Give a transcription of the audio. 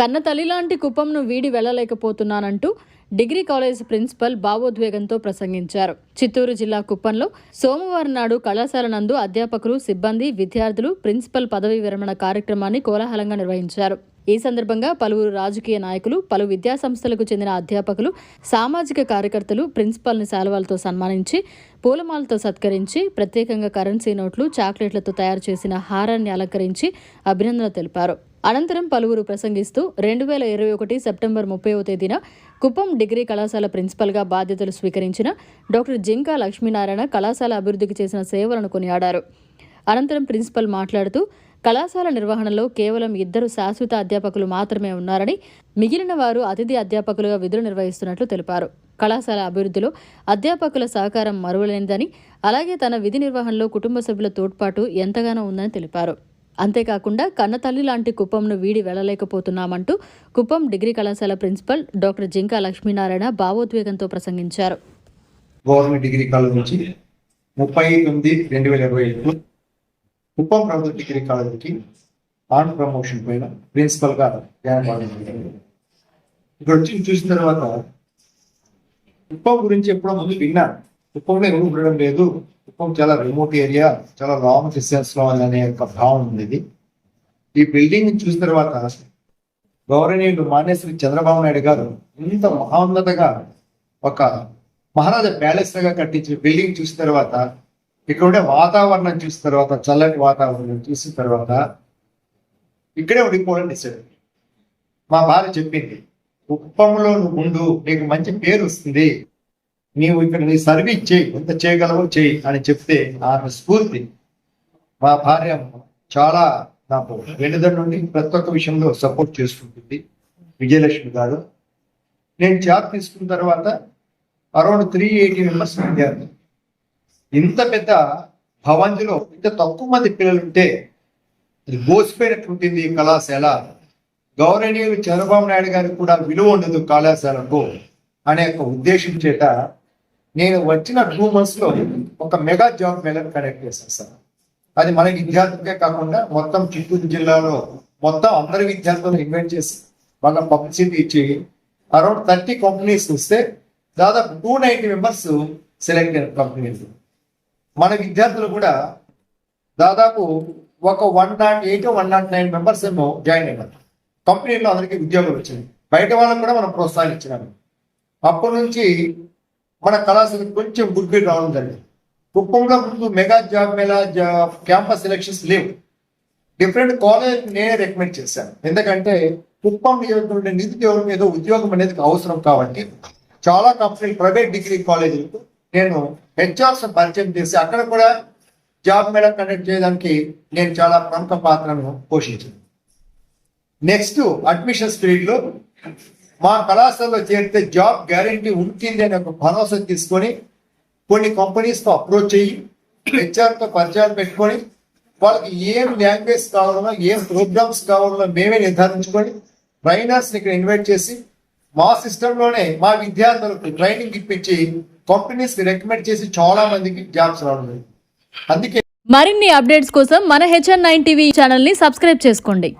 కన్న తల్లి లాంటి కుప్పంను వీడి వెళ్లలేకపోతున్నానంటూ డిగ్రీ కాలేజ్ ప్రిన్సిపల్ భావోద్వేగంతో ప్రసంగించారు. చిత్తూరు జిల్లా కుప్పంలో సోమవారం నాడు కళాశాల నందు అధ్యాపకులు, సిబ్బంది, విద్యార్థులు ప్రిన్సిపల్ పదవీ విరమణ కార్యక్రమాన్ని కోలాహలంగా నిర్వహించారు. ఈ సందర్భంగా పలువురు రాజకీయ నాయకులు, పలు విద్యాసంస్థలకు చెందిన అధ్యాపకులు, సామాజిక కార్యకర్తలు ప్రిన్సిపల్ని శాలువాలతో సన్మానించి, పూలమాలతో సత్కరించి, ప్రత్యేకంగా కరెన్సీ నోట్లు, చాక్లెట్లతో తయారు చేసిన హారాన్ని అలంకరించి అభినందనలు తెలిపారు. అనంతరం పలువురు ప్రసంగిస్తూ 2021 సెప్టెంబర్ 30వ తేదీన కుప్పం డిగ్రీ కళాశాల ప్రిన్సిపల్గా బాధ్యతలు స్వీకరించిన డాక్టర్ జింకా లక్ష్మీనారాయణ కళాశాల అభివృద్ధికి చేసిన సేవలను కొనియాడారు. అనంతరం ప్రిన్సిపల్ మాట్లాడుతూ కళాశాల నిర్వహణలో కేవలం 2 శాశ్వత అధ్యాపకులు మాత్రమే ఉన్నారని, మిగిలిన వారు అతిథి అధ్యాపకులుగా విధులు నిర్వహిస్తున్నట్లు తెలిపారు. కళాశాల అభివృద్ధిలో అధ్యాపకుల సహకారం మరువలేనిదని, అలాగే తన విధి నిర్వహణలో కుటుంబ సభ్యుల తోడ్పాటు ఎంతగానో ఉందని తెలిపారు. అంతేకాకుండా కన్నతల్లి లాంటి కుప్పంను వీడి వెళ్లలేకపోతున్నామంటూ కుప్పం డిగ్రీ కళాశాల ప్రిన్సిపల్ డాక్టర్ జింకా లక్ష్మీనారాయణ భావోద్వేగంతో ప్రసంగించారు. గవర్నమెంట్ డిగ్రీ కాలేజ్ నుంచి 30/9/2025 కుప్పం ప్రభుత్వ డిగ్రీ కాలేజీకి ఆన్ ప్రమోషన్ పైన ప్రిన్సిపల్ గా ఇక్కడ వచ్చి చూసిన తర్వాత కుప్పం గురించి ఎప్పుడో ముందు విన్నాను. కుప్పంలో ఎవరు ఉండడం లేదు, కుప్పం చాలా రిమోట్ ఏరియా, చాలా లాంగ్ డిస్టెన్స్ లో అనే ఒక భావన ఉండేది. ఈ బిల్డింగ్ చూసిన తర్వాత గౌరవనీయులు మాన్యశ్రీ చంద్రబాబు నాయుడు గారు ఇంత మహోన్నతగా ఒక మహారాజా ప్యాలెస్ గా కట్టించిన బిల్డింగ్ చూసిన తర్వాత, ఇక్కడ ఉండే వాతావరణం చూసిన తర్వాత, చల్లటి వాతావరణం చూసిన తర్వాత ఇక్కడే ఉండిపోవడం డిసైడ్. మా భార్య చెప్పింది, కుప్పంలో నువ్వు ఉండు, నీకు మంచి పేరు వస్తుంది, నీవు ఇక్కడ నీ సర్వీస్ చేయి, ఎంత చేయగలవో చేయి అని చెప్తే ఆమె స్ఫూర్తి. మా భార్య చాలా నాకు వెనుదల నుండి ప్రతి ఒక్క విషయంలో సపోర్ట్ చేస్తుంటుంది. విజయలక్ష్మి గారు, నేను జాబ్ తీసుకున్న తర్వాత అరౌండ్ 380 మెంబర్స్ విద్యార్థులు. ఇంత పెద్ద భవంతిలో ఇంత తక్కువ మంది పిల్లలుంటే అది బోసిపోయినట్టుంటుంది ఈ కళాశాల. గౌరవనీయులు చంద్రబాబు నాయుడు గారికి కూడా విలువ ఉండదు కళాశాలకు అనే ఒక ఉద్దేశం చేత నేను వచ్చిన 2 months లో ఒక మెగా జాబ్ మేళను కండక్ట్ చేశాను సార్. అది మన విద్యార్థులకే కాకుండా మొత్తం చిత్తూరు జిల్లాలో మొత్తం అందరి విద్యార్థులను ఇన్వైట్ చేసి వాళ్ళ పబ్లిసిటీ ఇచ్చి అరౌండ్ 30 కంపెనీస్ వస్తే దాదాపు 290 మెంబర్స్ సెలెక్ట్ అయిన కంపెనీలు. మన విద్యార్థులు కూడా దాదాపు ఒక 108-109 మెంబర్స్ ఏమో జాయిన్ అయినారు. కంపెనీలో అందరికీ ఉద్యోగాలు వచ్చింది. బయట వాళ్ళకు కూడా మనం ప్రోత్సహించినాము. అప్పటి నుంచి మన కళాశాలకు కొంచెం గుడ్ పేరు రావడం జరిగింది. కుప్పంలో ముందు mega job Mela campus selections లేవు. డిఫరెంట్ కాలేజ్ నేనే రికమెండ్ చేశాను. ఎందుకంటే కుప్పం నిరుద్యోగం ఏదో ఉద్యోగం అనేది అవసరం కాబట్టి చాలా కంపెనీలు ప్రైవేట్ డిగ్రీ కాలేజీలకు నేను హెచ్ఆర్స్ పరిచయం చేసి అక్కడ కూడా జాబ్ మేళా కండక్ట్ చేయడానికి నేను చాలా ప్రముఖ పాత్రను పోషించాను. నెక్స్ట్ అడ్మిషన్స్ పీరియడ్ లో మా కళాశాలలో చేరితే జాబ్ గ్యారంటీ ఉంటుంది అనే ఒక భరోసా తీసుకొని కొన్ని కంపెనీస్తో అప్రోచ్ అయ్యి హెచ్ఆర్తో పరిచయాలు పెట్టుకొని వాళ్ళకి ఏం లాంగ్వేజ్ కావాలన్నా, ఏం ప్రోగ్రామ్స్ కావాలన్నా మేమే నిర్ధారించుకొని ట్రైనర్స్ని ఇక్కడ ఇన్వైట్ చేసి మా సిస్టంలోనే మా విద్యార్థులకు ట్రైనింగ్ ఇప్పించి కంపెనీస్కి రికమెండ్ చేసి చాలా మందికి జాబ్స్ రావడం. అందుకే మరిన్ని అప్డేట్స్ కోసం మన HN9 టీవీ ఛానల్ని సబ్స్క్రైబ్ చేసుకోండి.